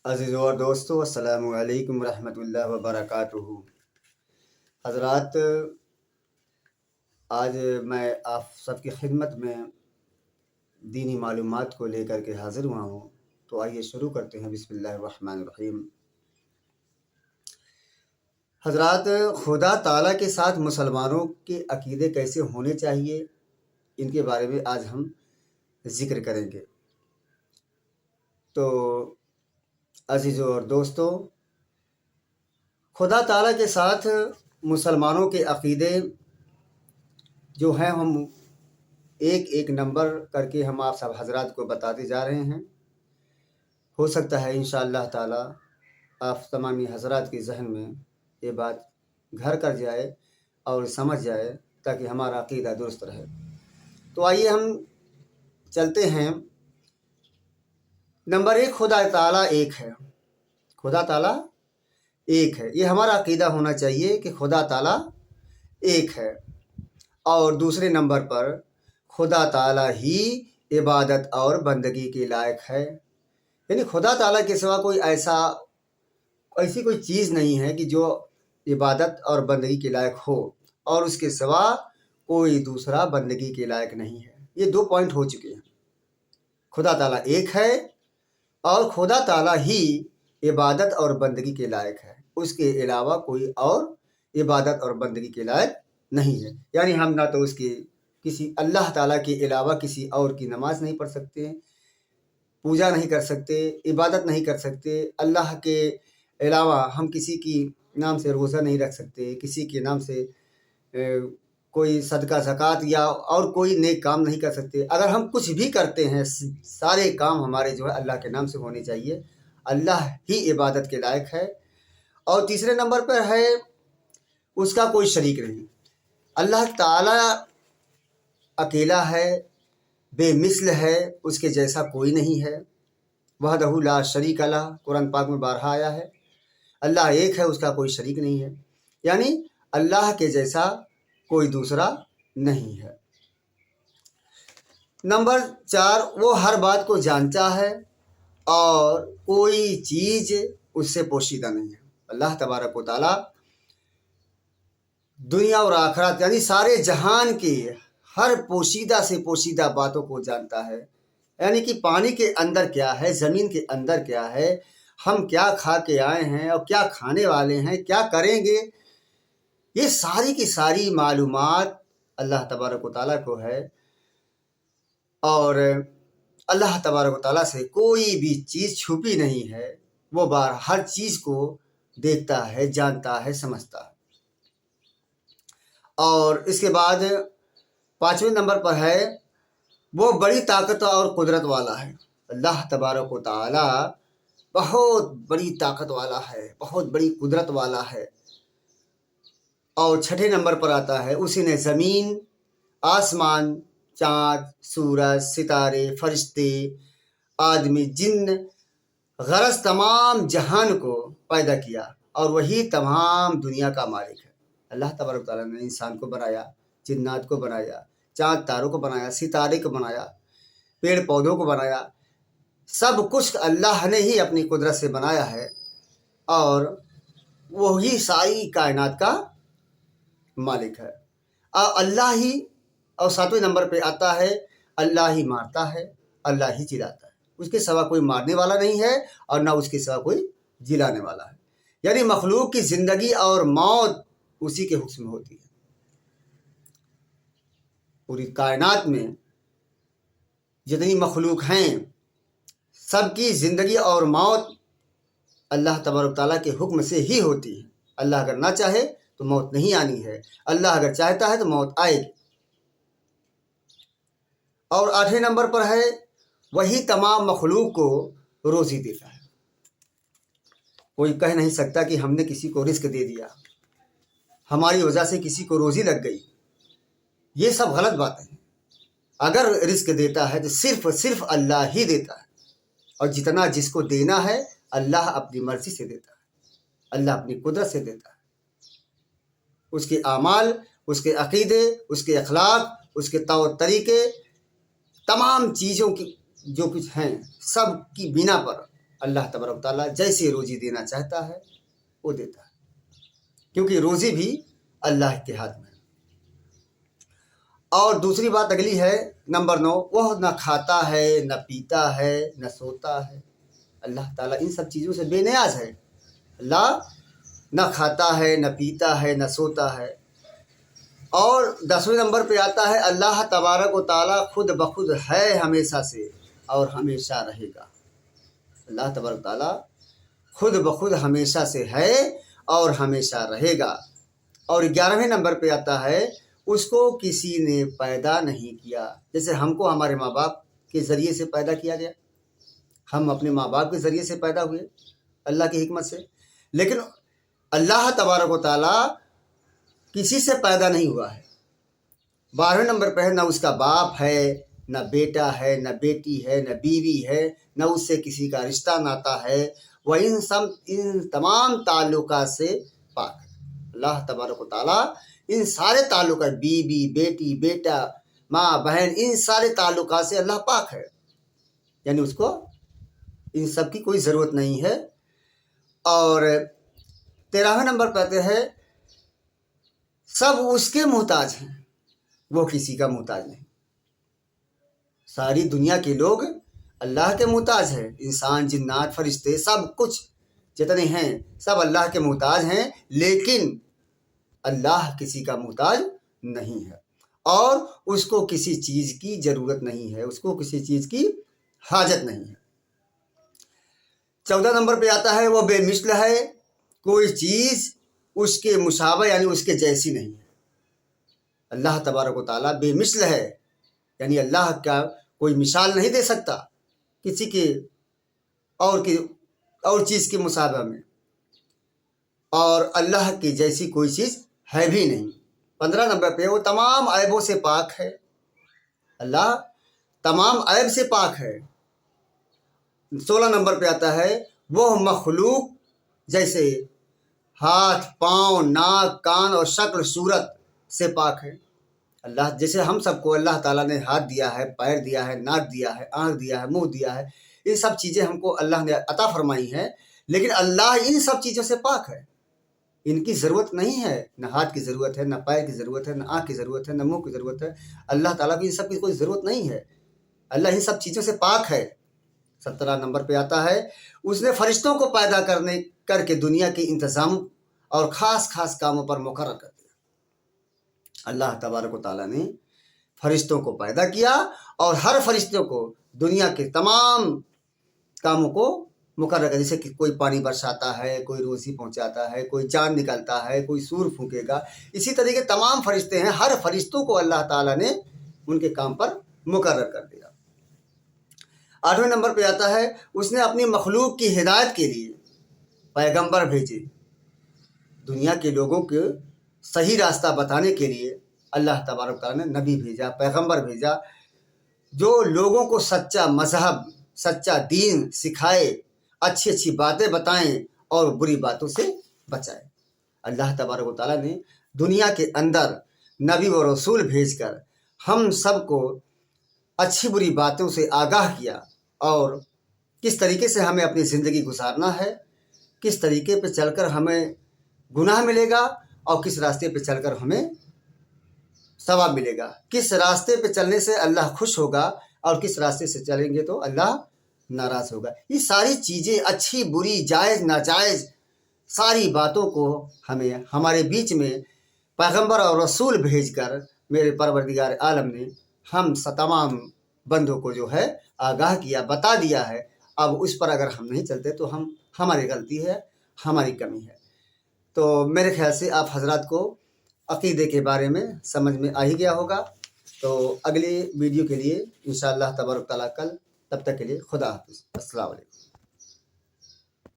عزیز اور دوستو، السلام علیکم ورحمۃ اللہ وبرکاتہ۔ حضرات، آج میں آپ سب کی خدمت میں دینی معلومات کو لے کر کے حاضر ہوا ہوں، تو آئیے شروع کرتے ہیں۔ بسم اللہ الرحمن الرحیم۔ حضرات، خدا تعالیٰ کے ساتھ مسلمانوں کے عقیدے کیسے ہونے چاہیے، ان کے بارے میں آج ہم ذکر کریں گے۔ تو عزیزوں اور دوستو، خدا تعالیٰ کے ساتھ مسلمانوں کے عقیدے جو ہیں، ہم ایک ایک نمبر کر کے ہم آپ سب حضرات کو بتاتے جا رہے ہیں۔ ہو سکتا ہے انشاءاللہ تعالیٰ آپ تمامی حضرات کے ذہن میں یہ بات گھر کر جائے اور سمجھ جائے، تاکہ ہمارا عقیدہ درست رہے۔ تو آئیے ہم چلتے ہیں۔ نمبر 1، خدا تعالیٰ ایک ہے۔ خدا تعالیٰ ایک ہے، یہ ہمارا عقیدہ ہونا چاہیے کہ خدا تعالیٰ ایک ہے۔ اور دوسرے نمبر پر خدا تعالیٰ ہی عبادت اور بندگی کے لائق ہے، یعنی خدا تعالیٰ کے سوا کوئی ایسی کوئی چیز نہیں ہے کہ جو عبادت اور بندگی کے لائق ہو، اور اس کے سوا کوئی دوسرا بندگی کے لائق نہیں ہے۔ یہ 2 پوائنٹ ہو چکے ہیں۔ خدا تعالیٰ ایک ہے اور خدا تعالیٰ ہی عبادت اور بندگی کے لائق ہے، اس کے علاوہ کوئی اور عبادت اور بندگی کے لائق نہیں ہے۔ یعنی ہم نہ تو اس کی کسی اللہ تعالیٰ کے علاوہ کسی اور کی نماز نہیں پڑھ سکتے، پوجا نہیں کر سکتے، عبادت نہیں کر سکتے۔ اللہ کے علاوہ ہم کسی کی نام سے روزہ نہیں رکھ سکتے، کسی کے نام سے کوئی صدقہ زکوٰۃ یا اور کوئی نیک کام نہیں کر سکتے۔ اگر ہم کچھ بھی کرتے ہیں، سارے کام ہمارے جو ہے اللہ کے نام سے ہونے چاہیے۔ اللہ ہی عبادت کے لائق ہے۔ اور تیسرے نمبر پر ہے اس کا کوئی شریک نہیں۔ اللہ تعالیٰ اکیلا ہے، بے مثل ہے، اس کے جیسا کوئی نہیں ہے۔ وحدہ لا شریک لہ، قرآن پاک میں بارہا آیا ہے۔ اللہ ایک ہے، اس کا کوئی شریک نہیں ہے، یعنی اللہ کے جیسا کوئی دوسرا نہیں ہے۔ نمبر 4، وہ ہر بات کو جانتا ہے اور کوئی چیز اس سے پوشیدہ نہیں ہے۔ اللہ تبارک و تعالیٰ دنیا اور آخرت، یعنی سارے جہان کی ہر پوشیدہ سے پوشیدہ باتوں کو جانتا ہے، یعنی کہ پانی کے اندر کیا ہے، زمین کے اندر کیا ہے، ہم کیا کھا کے آئے ہیں اور کیا کھانے والے ہیں، کیا کریں گے، یہ ساری کی ساری معلومات اللہ تبارک و تعالیٰ کو ہے۔ اور اللہ تبارک و تعالیٰ سے کوئی بھی چیز چھپی نہیں ہے، وہ ہر چیز کو دیکھتا ہے، جانتا ہے، سمجھتا ہے۔ اور اس کے بعد 5ویں نمبر پر ہے وہ بڑی طاقت اور قدرت والا ہے۔ اللہ تبارک و تعالیٰ بہت بڑی طاقت والا ہے، بہت بڑی قدرت والا ہے۔ اور 6 نمبر پر آتا ہے اسی نے زمین، آسمان، چاند، سورج، ستارے، فرشتے، آدمی، جن، غرض تمام جہان کو پیدا کیا، اور وہی تمام دنیا کا مالک ہے۔ اللہ تبارک تعالیٰ نے انسان کو بنایا، جنات کو بنایا، چاند تاروں کو بنایا، ستارے کو بنایا، پیڑ پودوں کو بنایا، سب کچھ اللہ نے ہی اپنی قدرت سے بنایا ہے، اور وہی ساری کائنات کا مالک ہے۔ اللہ ہی، اور 7ویں نمبر پہ آتا ہے اللہ ہی مارتا ہے، اللہ ہی جلاتا ہے، اس کے سوا کوئی مارنے والا نہیں ہے اور نہ اس کے سوا کوئی جلانے والا ہے۔ یعنی مخلوق کی زندگی اور موت اسی کے حکم میں ہوتی ہے۔ پوری کائنات میں جتنی مخلوق ہیں، سب کی زندگی اور موت اللہ تبارک تعالیٰ کے حکم سے ہی ہوتی ہے۔ اللہ اگر نہ چاہے تو موت نہیں آنی ہے، اللہ اگر چاہتا ہے تو موت آئے گی۔ اور 8ویں نمبر پر ہے وہی تمام مخلوق کو روزی دیتا ہے۔ کوئی کہہ نہیں سکتا کہ ہم نے کسی کو رزق دے دیا، ہماری وجہ سے کسی کو روزی لگ گئی، یہ سب غلط باتیں ہیں۔ اگر رزق دیتا ہے تو صرف اللہ ہی دیتا ہے، اور جتنا جس کو دینا ہے اللہ اپنی مرضی سے دیتا ہے، اللہ اپنی قدرت سے دیتا ہے۔ اس کے اعمال، اس کے عقیدے، اس کے اخلاق، اس کے طور طریقے، تمام چیزوں کی جو کچھ ہیں، سب کی بنا پر اللہ तबारक ताला जैसे रोजी देना चाहता है वो देता है, क्योंकि रोजी भी अल्लाह के हाथ में है। और दूसरी बात अगली है नंबर 9, वह न खाता है न पीता है न सोता है। अल्लाह ताला इन सब चीज़ों से बेनियाज है। अल्लाह न खाता है न पीता है न सोता है। और 10वें नंबर पे आता है अल्लाह तबारक व ताला खुद ब खुद है हमेशा से और हमेशा रहेगा। अल्लाह तबारक व ताला खुद ब खुद हमेशा से है और हमेशा रहेगा। और 11वें नंबर पे आता है उसको किसी ने पैदा नहीं किया। जैसे हमको हमारे माँ बाप के ज़रिए से पैदा किया गया, हम अपने माँ बाप के ज़रिए से पैदा हुए अल्लाह की हिकमत से, लेकिन अल्लाह तबारक व ताला किसी से पैदा नहीं हुआ है। 12वें नंबर पे है न उसका बाप है न बेटा है न बेटी है न बीवी है न उससे किसी का रिश्ता नाता है, वह इन तमाम ताल्लुकात से पाक है। अल्लाह तबारक व ताला इन सारे ताल्लुकात, बीवी बेटी बेटा माँ बहन, इन सारे ताल्लुकात से अल्लाह पाक है, यानी उसको इन सब की कोई ज़रूरत नहीं है। और 13वें नंबर पर आते हैं सब उसके मोहताज हैं, वो किसी का मोहताज नहीं। सारी दुनिया के लोग अल्लाह के मोहताज हैं, इंसान जिन्नात फरिश्ते सब कुछ जितने हैं सब अल्लाह के मोहताज हैं, लेकिन अल्लाह किसी का मोहताज नहीं है और उसको किसी चीज़ की ज़रूरत नहीं है, उसको किसी चीज़ की हाजत नहीं है। 14 नंबर पे आता है वो बेमिसल है, कोई चीज़ उसके मुशाबह यानी उसके जैसी नहीं है। अल्लाह तबारक व ताला बेमिसल है, यानी अल्लाह का कोई मिसाल नहीं दे सकता किसी के और चीज़ के मुशाबह में, और अल्लाह की जैसी कोई चीज़ है भी नहीं। 15 नंबर पे वो तमाम ऐबों से पाक है, अल्लाह तमाम ऐब से पाक है। 16 नंबर पे आता है वह मखलूक जैसे हाथ पाँव नाक कान और शक्ल सूरत से पाक है। अल्लाह जैसे हम सबको अल्लाह ताला ने हाथ दिया है, पैर दिया है, नाक दिया है, आँख दिया है, मुंह दिया है, ये सब चीज़ें हमको अल्लाह ने अता फरमाई हैं, लेकिन अल्लाह इन सब चीज़ों से पाक है। इनकी ज़रूरत नहीं है, न हाथ की ज़रूरत है, न पैर की ज़रूरत है, न आँख की ज़रूरत है, न मुंह की ज़रूरत है। अल्लाह ताला को इन सब की कोई ज़रूरत नहीं है, अल्लाह इन सब चीज़ों से पाक है। 17 नंबर पे आता है उसने फरिश्तों को पैदा करके दुनिया के इंतज़ाम और ख़ास ख़ास कामों पर मुकर्रर कर दिया। अल्लाह तबारक व ताला ने फरिश्तों को पैदा किया और हर फरिश्तों को दुनिया के तमाम कामों को मुकर्रर कर, जैसे कि कोई पानी बरसाता है, कोई रोज़ी पहुंचाता है, कोई जान निकालता है, कोई सूर फूकेगा, इसी तरीके तमाम फरिश्ते हैं, हर फरिश्तों को अल्लाह ताला ने उनके काम पर मुकर्रर कर दिया। 8वें नंबर पे आता है उसने अपनी मखलूक की हिदायत के लिए पैगंबर भेजे, दुनिया के लोगों को सही रास्ता बताने के लिए अल्लाह तबारक ताला ने नबी भेजा, पैगंबर भेजा, जो लोगों को सच्चा मजहब सच्चा दीन सिखाए, अच्छी अच्छी बातें बताएं और बुरी बातों से बचाए। अल्लाह तबारक व ताला ने दुनिया के अंदर नबी व रसूल भेजकर हम सबको अच्छी बुरी बातों से आगाह किया और किस तरीके से हमें अपनी ज़िंदगी गुजारना है, किस तरीके पे चलकर हमें गुनाह मिलेगा और किस रास्ते पे चलकर हमें सवाब मिलेगा, किस रास्ते पे चलने से अल्लाह खुश होगा और किस रास्ते से चलेंगे तो अल्लाह नाराज़ होगा। ये सारी चीज़ें अच्छी बुरी जायज़ नाजायज़ सारी बातों को हमें हमारे बीच में पैगंबर और रसूल भेजकर मेरे परवरदिगार आलम ने हम तमाम बंदों को जो है आगाह किया, बता दिया है। अब उस पर अगर हम नहीं चलते तो हमारी गलती है, हमारी कमी है। तो मेरे ख्याल से आप हजरात को अक़ीदे के बारे में समझ में आ ही गया होगा। तो अगली वीडियो के लिए इंशाअल्लाह तबारक तआला कल, तब तक के लिए खुदा हाफ़िज़, अस्सलाम वालेकुम।